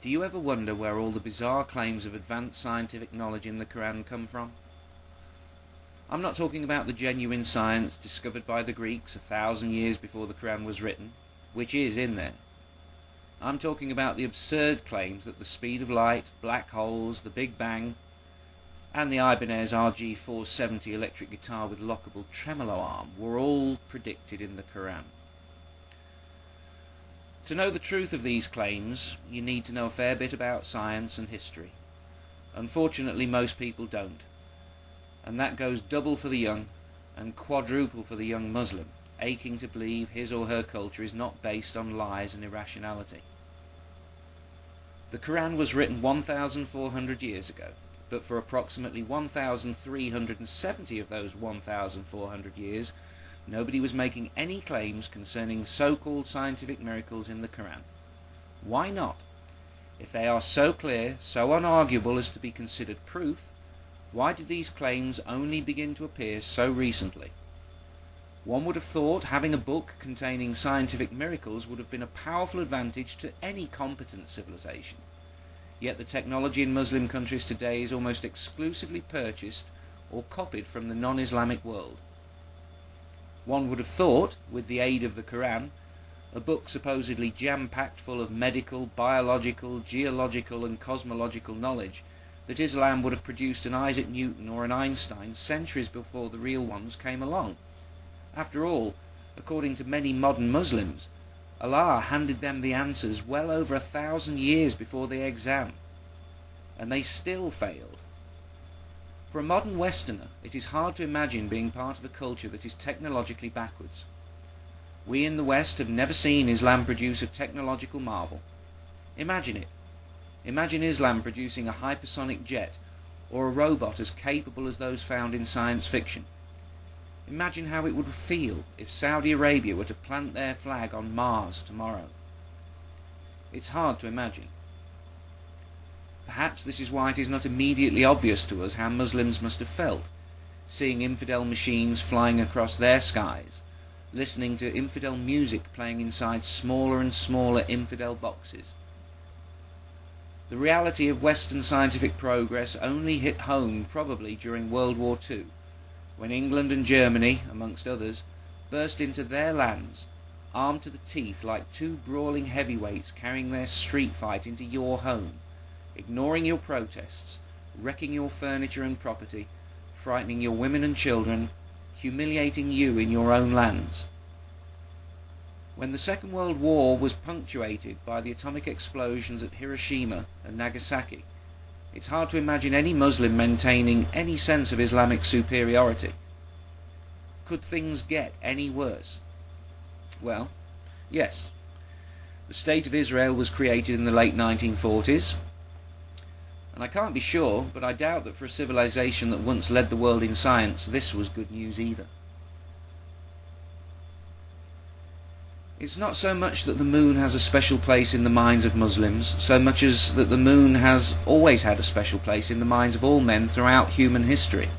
Do you ever wonder where all the bizarre claims of advanced scientific knowledge in the Qur'an come from? I'm not talking about the genuine science discovered by the Greeks 1,000 years before the Qur'an was written, which is in there. I'm talking about the absurd claims that the speed of light, black holes, the Big Bang, and the Ibanez RG470 electric guitar with lockable tremolo arm were all predicted in the Qur'an. To know the truth of these claims, you need to know a fair bit about science and history. Unfortunately, most people don't. And that goes double for the young and quadruple for the young Muslim, aching to believe his or her culture is not based on lies and irrationality. The Qur'an was written 1,400 years ago, but for approximately 1,370 of those 1,400 years, nobody was making any claims concerning so-called scientific miracles in the Qur'an. Why not? If they are so clear, so unarguable as to be considered proof, why did these claims only begin to appear so recently? One would have thought having a book containing scientific miracles would have been a powerful advantage to any competent civilization. Yet the technology in Muslim countries today is almost exclusively purchased or copied from the non-Islamic world. One would have thought, with the aid of the Qur'an, a book supposedly jam-packed full of medical, biological, geological and cosmological knowledge, that Islam would have produced an Isaac Newton or an Einstein centuries before the real ones came along. After all, according to many modern Muslims, Allah handed them the answers well over 1,000 years before the exam, and they still failed. For a modern Westerner, it is hard to imagine being part of a culture that is technologically backwards. We in the West have never seen Islam produce a technological marvel. Imagine it. Imagine Islam producing a hypersonic jet, or a robot as capable as those found in science fiction. Imagine how it would feel if Saudi Arabia were to plant their flag on Mars tomorrow. It's hard to imagine. Perhaps this is why it is not immediately obvious to us how Muslims must have felt, seeing infidel machines flying across their skies, listening to infidel music playing inside smaller and smaller infidel boxes. The reality of Western scientific progress only hit home probably during World War II, when England and Germany, amongst others, burst into their lands, armed to the teeth like two brawling heavyweights carrying their street fight into your home, ignoring your protests, wrecking your furniture and property, frightening your women and children, humiliating you in your own lands. When the Second World War was punctuated by the atomic explosions at Hiroshima and Nagasaki, it's hard to imagine any Muslim maintaining any sense of Islamic superiority. Could things get any worse? Well, yes. The State of Israel was created in the late 1940s, and I can't be sure, but I doubt that for a civilization that once led the world in science, this was good news either. It's not so much that the moon has a special place in the minds of Muslims, so much as that the moon has always had a special place in the minds of all men throughout human history.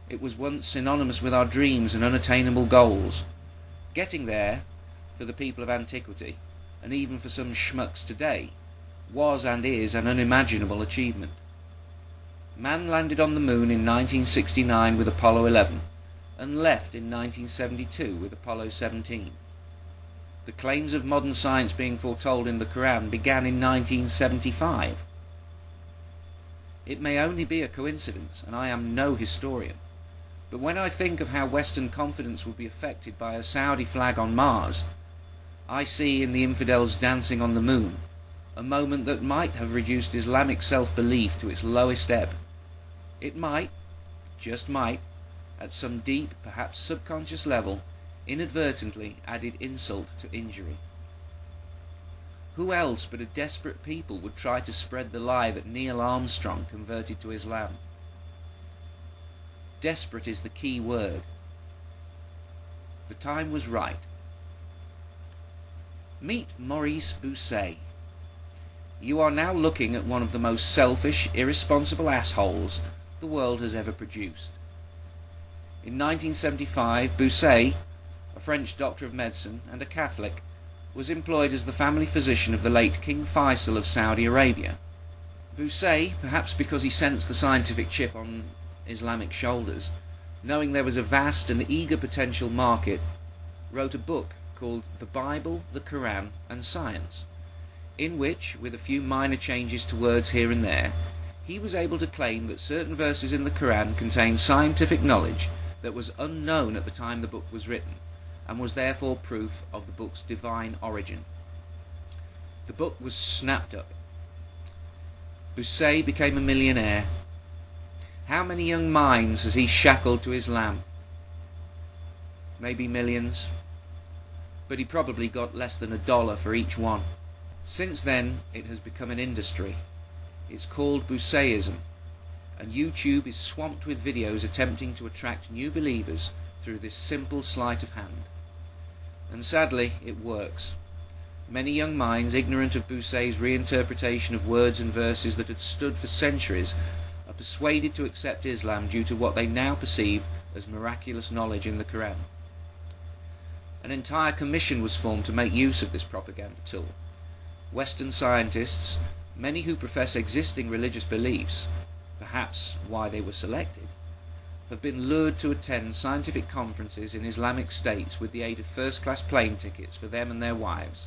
It was once synonymous with our dreams and unattainable goals. Getting there, for the people of antiquity, and even for some schmucks today, was and is an unimaginable achievement. Man landed on the moon in 1969 with Apollo 11, and left in 1972 with Apollo 17. The claims of modern science being foretold in the Qur'an began in 1975. It may only be a coincidence, and I am no historian, but when I think of how Western confidence would be affected by a Saudi flag on Mars, I see in the infidels dancing on the moon a moment that might have reduced Islamic self-belief to its lowest ebb. It might, just might, at some deep, perhaps subconscious level, inadvertently added insult to injury. Who else but a desperate people would try to spread the lie that Neil Armstrong converted to Islam? Desperate is the key word. The time was right. Meet Maurice Bucaille. You are now looking at one of the most selfish, irresponsible assholes the world has ever produced. In 1975, Bucaille, a French doctor of medicine and a Catholic, was employed as the family physician of the late King Faisal of Saudi Arabia. Bucaille, perhaps because he sensed the scientific chip on Islamic shoulders, knowing there was a vast and eager potential market, wrote a book called The Bible, the Qur'an and Science, in which, with a few minor changes to words here and there, he was able to claim that certain verses in the Qur'an contained scientific knowledge that was unknown at the time the book was written, and was therefore proof of the book's divine origin. The book was snapped up. Bucaille became a millionaire. How many young minds has he shackled to Islam? Maybe millions. But he probably got less than $1 for each one. Since then, it has become an industry. It's called bucaillism, and YouTube is swamped with videos attempting to attract new believers through this simple sleight of hand. And sadly, it works. Many young minds, ignorant of Bucaille's reinterpretation of words and verses that had stood for centuries, are persuaded to accept Islam due to what they now perceive as miraculous knowledge in the Qur'an. An entire commission was formed to make use of this propaganda tool. Western scientists, many who profess existing religious beliefs, perhaps why they were selected, have been lured to attend scientific conferences in Islamic states with the aid of first-class plane tickets for them and their wives,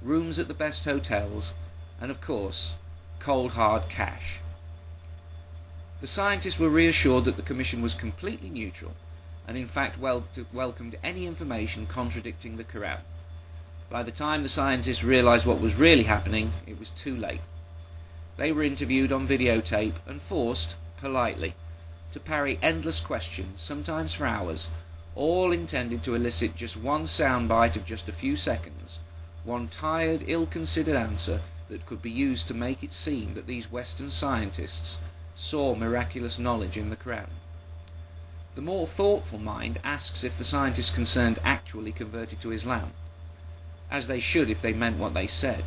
rooms at the best hotels, and of course, cold hard cash. The scientists were reassured that the commission was completely neutral, and in fact welcomed any information contradicting the Qur'an. By the time the scientists realized what was really happening, it was too late. They were interviewed on videotape and forced, politely, to parry endless questions, sometimes for hours, all intended to elicit just one soundbite of just a few seconds, one tired, ill-considered answer that could be used to make it seem that these Western scientists saw miraculous knowledge in the Qur'an. The more thoughtful mind asks if the scientists concerned actually converted to Islam, as they should if they meant what they said.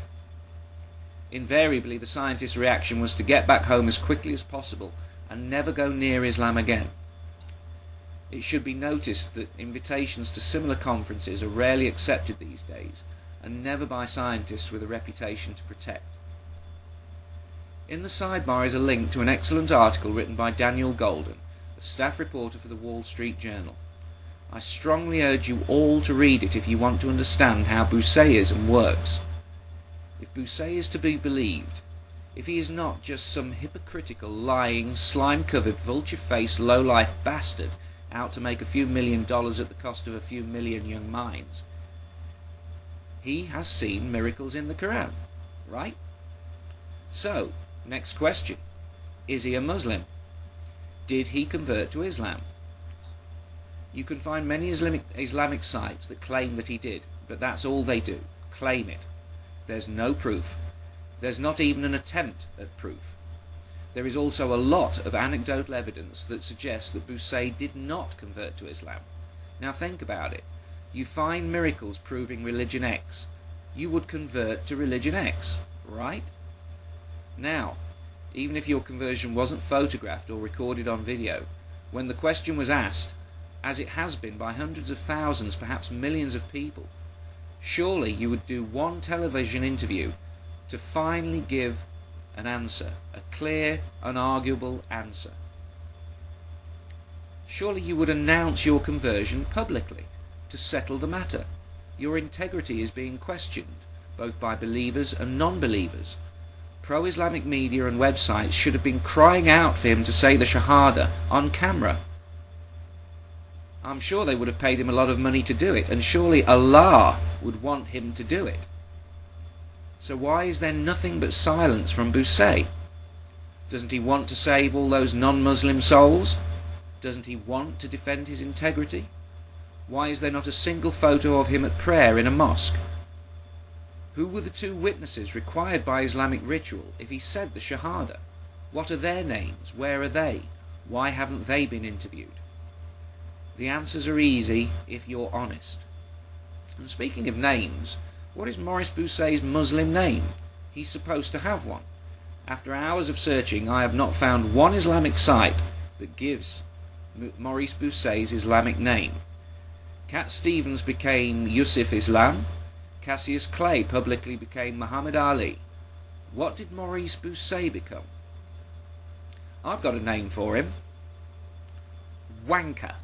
Invariably, the scientists' reaction was to get back home as quickly as possible and never go near Islam again. It should be noticed that invitations to similar conferences are rarely accepted these days, and never by scientists with a reputation to protect. In the sidebar is a link to an excellent article written by Daniel Golden, a staff reporter for the Wall Street Journal. I strongly urge you all to read it if you want to understand how bucaillism works. If Bucaille is to be believed, if he is not just some hypocritical, lying, slime-covered, vulture-faced, low-life bastard out to make a few $1 million at the cost of a few million young minds, he has seen miracles in the Qur'an, right? So, next question. Is he a Muslim? Did he convert to Islam? You can find many Islamic sites that claim that he did, but that's all they do, claim it. There's no proof. There's not even an attempt at proof. There is also a lot of anecdotal evidence that suggests that Bucaille did not convert to Islam. Now think about it. You find miracles proving religion X. You would convert to religion X, right? Now, even if your conversion wasn't photographed or recorded on video, when the question was asked, as it has been by hundreds of thousands, perhaps millions of people, surely you would do one television interview to finally give an answer, a clear, unarguable answer. Surely you would announce your conversion publicly to settle the matter. Your integrity is being questioned, both by believers and non-believers. Pro-Islamic media and websites should have been crying out for him to say the Shahada on camera. I'm sure they would have paid him a lot of money to do it, and surely Allah would want him to do it. So why is there nothing but silence from Bucaille? Doesn't he want to save all those non-Muslim souls? Doesn't he want to defend his integrity? Why is there not a single photo of him at prayer in a mosque? Who were the two witnesses required by Islamic ritual if he said the Shahada? What are their names? Where are they? Why haven't they been interviewed? The answers are easy if you're honest. And speaking of names, what is Maurice Bucaille's Muslim name? He's supposed to have one. After hours of searching, I have not found one Islamic site that gives Maurice Bucaille's Islamic name. Cat Stevens became Yusuf Islam. Cassius Clay publicly became Muhammad Ali, what did Maurice Bousset become? I've got a name for him. Wanker.